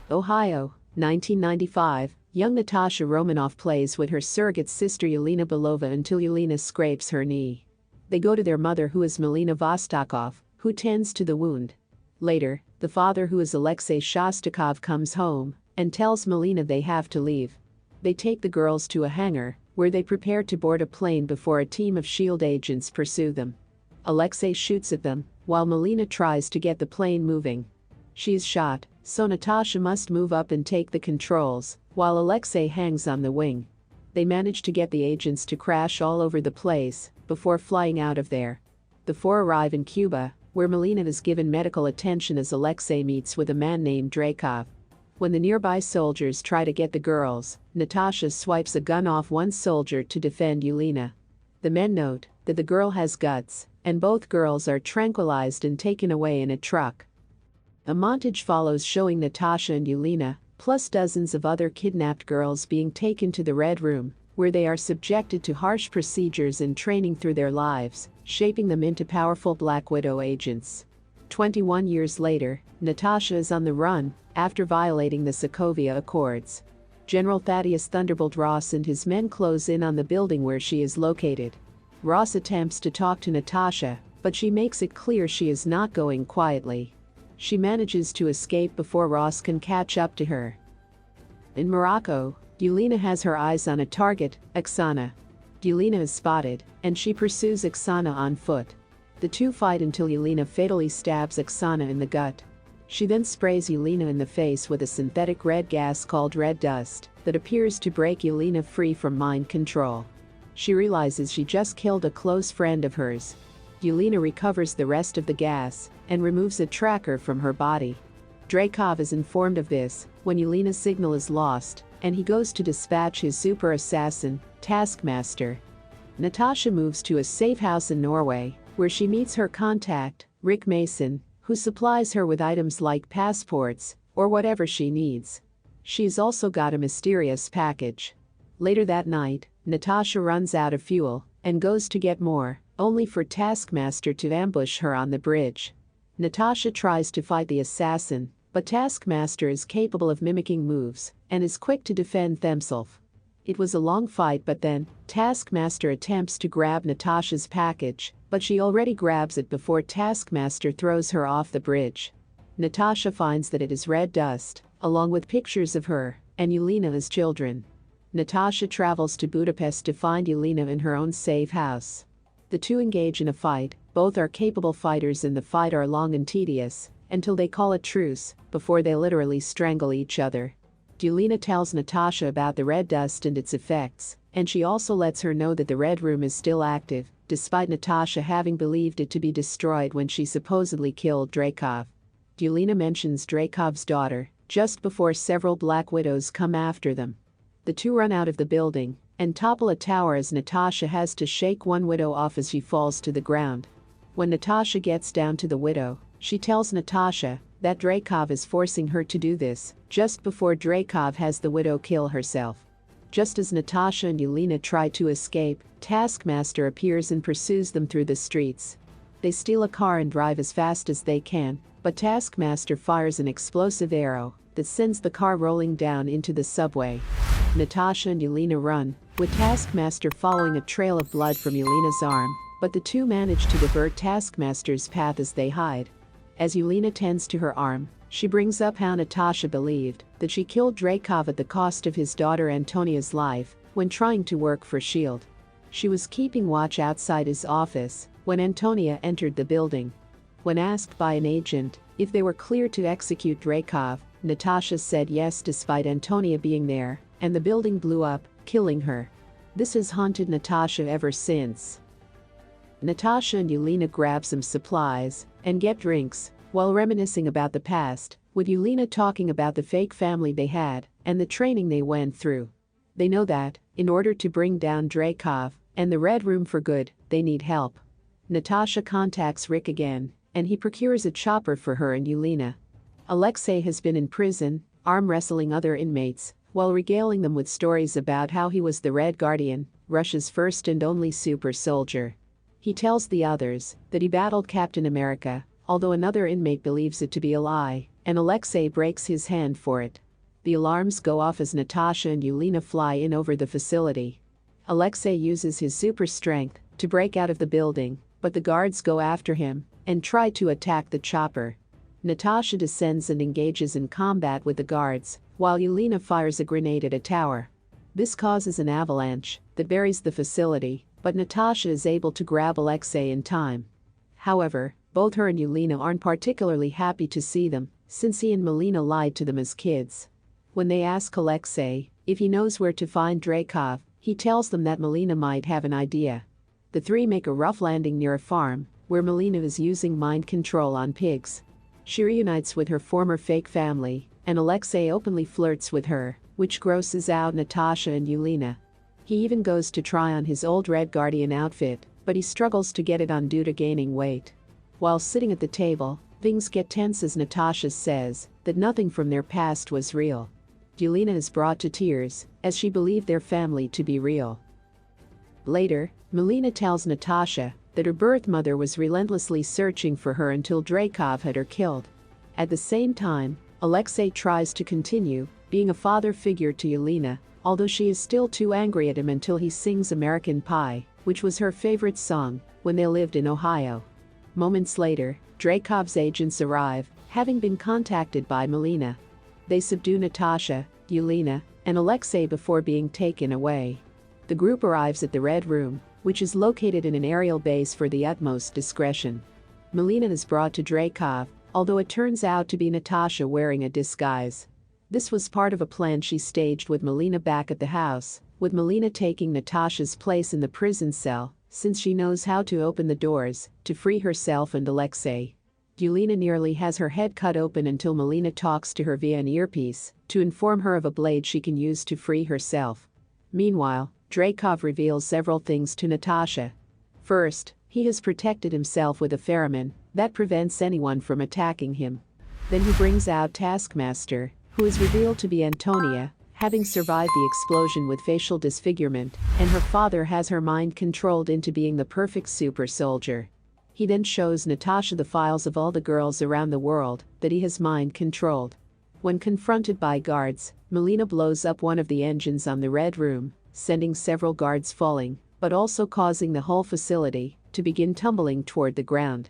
Ohio, 1995, young Natasha Romanoff plays with her surrogate sister Yelena Belova until Yelena scrapes her knee. They go to their mother, who is Melina Vostokov, who tends to the wound. Later, the father, who is Alexei Shostakov, comes home and tells Melina they have to leave. They take the girls to a hangar, where they prepare to board a plane before a team of SHIELD agents pursue them. Alexei shoots at them, while Melina tries to get the plane moving. She is shot, so Natasha must move up and take the controls, while Alexei hangs on the wing. They manage to get the agents to crash all over the place before flying out of there. The four arrive in Cuba, where Melina is given medical attention as Alexei meets with a man named Drakov. When the nearby soldiers try to get the girls, Natasha swipes a gun off one soldier to defend Yelena. The men note that the girl has guts, and both girls are tranquilized and taken away in a truck. A montage follows showing Natasha and Yelena, plus dozens of other kidnapped girls, being taken to the Red Room, where they are subjected to harsh procedures and training through their lives, shaping them into powerful Black Widow agents. 21 years later, Natasha is on the run after violating the Sokovia Accords. General Thaddeus Thunderbolt Ross and his men close in on the building where she is located. Ross attempts to talk to Natasha, but she makes it clear she is not going quietly. She manages to escape before Ross can catch up to her. In Morocco, Yelena has her eyes on a target, Oksana. Yelena is spotted, and she pursues Oksana on foot. The two fight until Yelena fatally stabs Oksana in the gut. She then sprays Yelena in the face with a synthetic red gas called red dust that appears to break Yelena free from mind control. She realizes she just killed a close friend of hers. Yelena recovers the rest of the gas and removes a tracker from her body. Drakov is informed of this when Yelena's signal is lost, and he goes to dispatch his super assassin, Taskmaster. Natasha moves to a safe house in Norway, where she meets her contact, Rick Mason, who supplies her with items like passports or whatever she needs. She's also got a mysterious package. Later that night, Natasha runs out of fuel and goes to get more, only for Taskmaster to ambush her on the bridge. Natasha tries to fight the assassin, but Taskmaster is capable of mimicking moves and is quick to defend himself. It was a long fight, but then Taskmaster attempts to grab Natasha's package, but she already grabs it before Taskmaster throws her off the bridge. Natasha finds that it is red dust, along with pictures of her and Yelena's children. Natasha travels to Budapest to find Yelena in her own safe house. The two engage in a fight. Both are capable fighters, and the fight are long and tedious until they call a truce before they literally strangle each other. Yelena tells Natasha about the red dust and its effects, and she also lets her know that the Red Room is still active, despite Natasha having believed it to be destroyed when she supposedly killed Drakov. Yelena mentions Drakov's daughter just before several Black Widows come after them. The two run out of the building and topple a tower as Natasha has to shake one widow off as she falls to the ground. When Natasha gets down to the widow, she tells Natasha that Drakov is forcing her to do this, just before Drakov has the widow kill herself. Just as Natasha and Yelena try to escape, Taskmaster appears and pursues them through the streets. They steal a car and drive as fast as they can, but Taskmaster fires an explosive arrow that sends the car rolling down into the subway. Natasha and Yelena run, with Taskmaster following a trail of blood from Yelena's arm, but the two manage to divert Taskmaster's path as they hide. As Yelena tends to her arm, she brings up how Natasha believed that she killed Drakov at the cost of his daughter Antonia's life when trying to work for SHIELD. She was keeping watch outside his office when Antonia entered the building. When asked by an agent if they were clear to execute Drakov, Natasha said yes despite Antonia being there, and the building blew up, killing her. This has haunted Natasha ever since. Natasha and Yelena grab some supplies and get drinks while reminiscing about the past, with Yelena talking about the fake family they had and the training they went through. They know that, in order to bring down Drakov and the Red Room for good, they need help. Natasha contacts Rick again, and he procures a chopper for her and Yelena. Alexei has been in prison, arm wrestling other inmates, while regaling them with stories about how he was the Red Guardian, Russia's first and only super soldier. He tells the others that he battled Captain America, although another inmate believes it to be a lie, and Alexei breaks his hand for it. The alarms go off as Natasha and Yelena fly in over the facility. Alexei uses his super strength to break out of the building, but the guards go after him and try to attack the chopper. Natasha descends and engages in combat with the guards, while Yelena fires a grenade at a tower. This causes an avalanche that buries the facility, but Natasha is able to grab Alexei in time. However, both her and Yelena aren't particularly happy to see them, since he and Melina lied to them as kids. When they ask Alexei if he knows where to find Dreykov, he tells them that Melina might have an idea. The three make a rough landing near a farm, where Melina is using mind control on pigs. She reunites with her former fake family, and Alexei openly flirts with her, which grosses out Natasha and Yelena. He even goes to try on his old Red Guardian outfit, but he struggles to get it on due to gaining weight. While sitting at the table, things get tense as Natasha says that nothing from their past was real. Yelena is brought to tears, as she believed their family to be real. Later, Melina tells Natasha that her birth mother was relentlessly searching for her until Dreykov had her killed. At the same time, Alexei tries to continue being a father figure to Yelena, although she is still too angry at him until he sings American Pie, which was her favorite song when they lived in Ohio. Moments later, Dreykov's agents arrive, having been contacted by Melina. They subdue Natasha, Yelena, and Alexei before being taken away. The group arrives at the Red Room, which is located in an aerial base for the utmost discretion. Melina is brought to Dreykov, although it turns out to be Natasha wearing a disguise. This was part of a plan she staged with Melina back at the house, with Melina taking Natasha's place in the prison cell, since she knows how to open the doors to free herself and Alexei. Yelena nearly has her head cut open until Melina talks to her via an earpiece to inform her of a blade she can use to free herself. Meanwhile, Dreykov reveals several things to Natasha. First, he has protected himself with a pheromone that prevents anyone from attacking him. Then he brings out Taskmaster, who is revealed to be Antonia, having survived the explosion with facial disfigurement, and her father has her mind controlled into being the perfect super soldier. He then shows Natasha the files of all the girls around the world that he has mind controlled. When confronted by guards, Melina blows up one of the engines on the Red Room, sending several guards falling, but also causing the whole facility to begin tumbling toward the ground.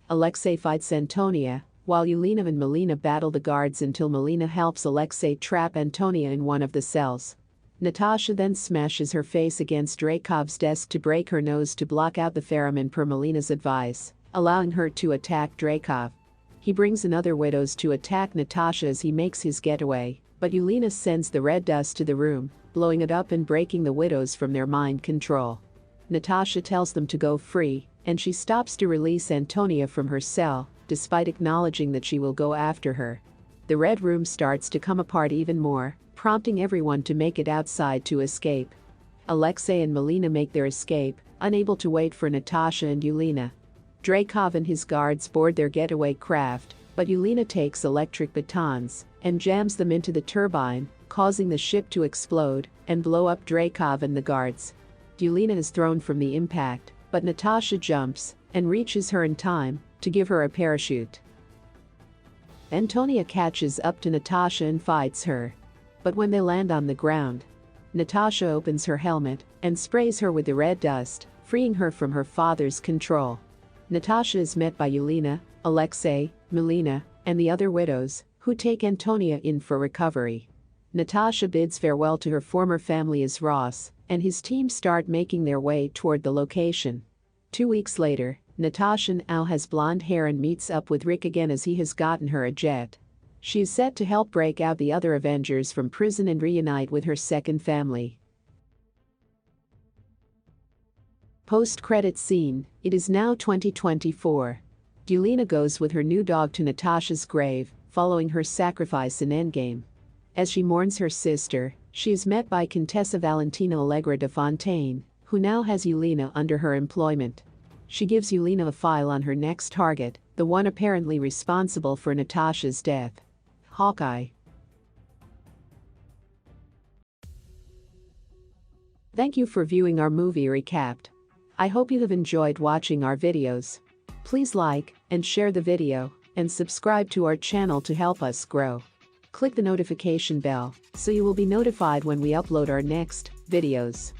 Alexei fights Antonia, while Yelena and Melina battle the guards until Melina helps Alexei trap Antonia in one of the cells. Natasha then smashes her face against Dreykov's desk to break her nose to block out the pheromone per Melina's advice, allowing her to attack Dreykov. He brings in other widows to attack Natasha as he makes his getaway, but Yelena sends the red dust to the room, blowing it up and breaking the widows from their mind control. Natasha tells them to go free, and she stops to release Antonia from her cell, despite acknowledging that she will go after her. The Red Room starts to come apart even more, prompting everyone to make it outside to escape. Alexei and Melina make their escape, unable to wait for Natasha and Yelena. Dreykov and his guards board their getaway craft, but Yelena takes electric batons and jams them into the turbine, causing the ship to explode and blow up Dreykov and the guards. Yelena is thrown from the impact, but Natasha jumps and reaches her in time to give her a parachute. Antonia catches up to Natasha and fights her. But when they land on the ground, Natasha opens her helmet and sprays her with the red dust, freeing her from her father's control. Natasha is met by Yelena, Alexei, Melina, and the other widows, who take Antonia in for recovery. Natasha bids farewell to her former family as Ross, and his team start making their way toward the location. 2 weeks later, Natasha now has blonde hair and meets up with Rick again as he has gotten her a jet. She is set to help break out the other Avengers from prison and reunite with her second family. Post-credits scene. It is now 2024. Yelena goes with her new dog to Natasha's grave, following her sacrifice in Endgame. As she mourns her sister, she is met by Contessa Valentina Allegra de Fontaine, who now has Yelena under her employment. She gives Yelena a file on her next target, the one apparently responsible for Natasha's death. Hawkeye. Thank you for viewing our movie recapped. I hope you have enjoyed watching our videos. Please like and share the video, and subscribe to our channel to help us grow. Click the notification bell so you will be notified when we upload our next videos.